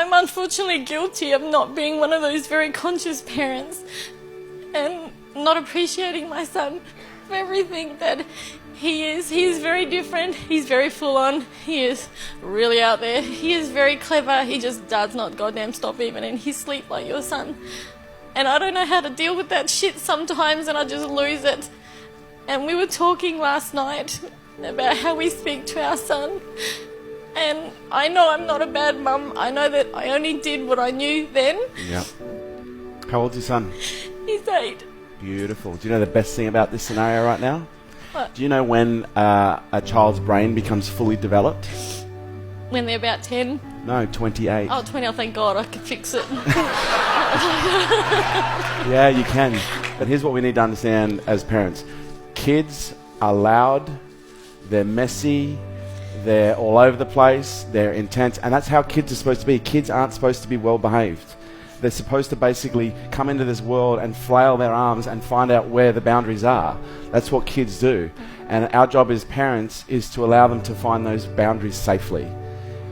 I'm unfortunately guilty of not being one of those very conscious parents and not appreciating my son for everything that he is. He is very different. He's very full on. He is really out there. He is very clever. He just does not goddamn stop even in his sleep like your son. And I don't know how to deal with that shit sometimes, and I just lose it. And we were talking last night about how we speak to our son. And I know I'm not a bad mum. I know that I only did what I knew then. Yeah. How old's your son? He's 8. Beautiful. Do you know the best thing about this scenario right now? What? Do you know when a child's brain becomes fully developed? When they're about 10? No, 28. Oh, 20, oh, thank God, I can fix it. Yeah, you can. But here's what we need to understand as parents. Kids are loud, they're messy, they're all over the place, they're intense, and that's how kids are supposed to be. Kids aren't supposed to be well behaved. They're supposed to basically come into this world and flail their arms and find out where the boundaries are. That's what kids do. And our job as parents is to allow them to find those boundaries safely.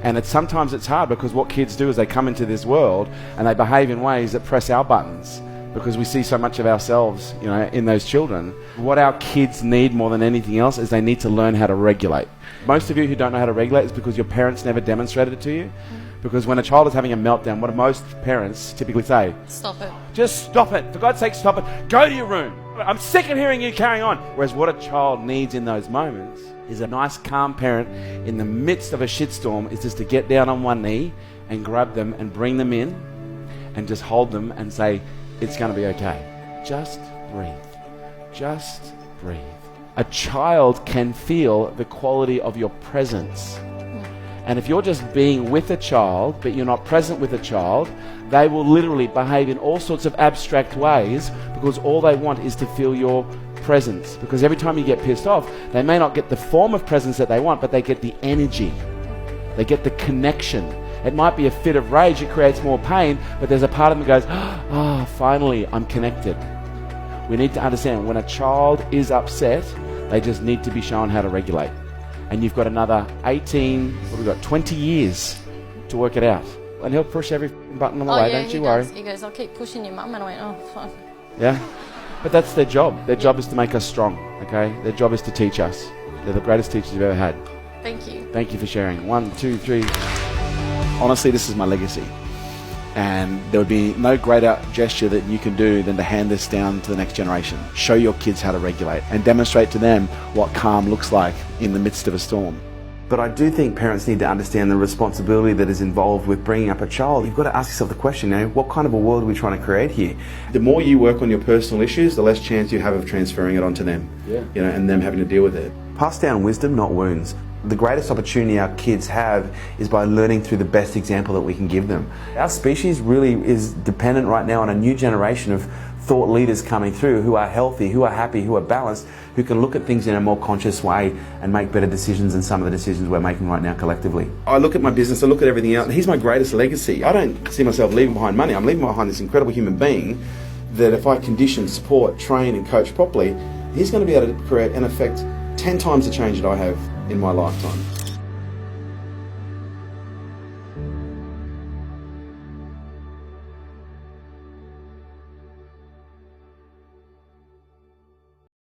And sometimes it's hard because what kids do is they come into this world and they behave in ways that press our buttons because we see so much of ourselves, in those children. What our kids need more than anything else is they need to learn how to regulate. Most of you who don't know how to regulate is because your parents never demonstrated it to you. Because when a child is having a meltdown, what do most parents typically say? Stop it. Just stop it. For God's sake, stop it. Go to your room. I'm sick of hearing you carrying on. Whereas what a child needs in those moments is a nice, calm parent in the midst of a shitstorm is just to get down on one knee and grab them and bring them in and just hold them and say, it's going to be okay. Just breathe. Just breathe. A child can feel the quality of your presence. And if you're just being with a child, but you're not present with a child, they will literally behave in all sorts of abstract ways because all they want is to feel your presence. Because every time you get pissed off, they may not get the form of presence that they want, but they get the energy. They get the connection. It might be a fit of rage, it creates more pain, but there's a part of them that goes, finally, I'm connected. We need to understand when a child is upset, they just need to be shown how to regulate. And you've got another 20 years to work it out. And he'll push every button on the way, don't you worry. He goes, I'll keep pushing your mum. And I went, oh, fuck. Yeah? But that's their job. Their job is to make us strong, okay? Their job is to teach us. They're the greatest teachers you've ever had. Thank you. Thank you for sharing. 1, 2, 3. Honestly, this is my legacy. And there would be no greater gesture that you can do than to hand this down to the next generation. Show your kids how to regulate and demonstrate to them what calm looks like in the midst of a storm. But I do think parents need to understand the responsibility that is involved with bringing up a child. You've got to ask yourself the question, what kind of a world are we trying to create here? The more you work on your personal issues, the less chance you have of transferring it onto them, and them having to deal with it. Pass down wisdom, not wounds. The greatest opportunity our kids have is by learning through the best example that we can give them. Our species really is dependent right now on a new generation of thought leaders coming through who are healthy, who are happy, who are balanced, who can look at things in a more conscious way and make better decisions than some of the decisions we're making right now collectively. I look at my business, I look at everything else, and he's my greatest legacy. I don't see myself leaving behind money. I'm leaving behind this incredible human being that if I condition, support, train and coach properly, he's going to be able to create and affect 10 times the change that I have in my lifetime.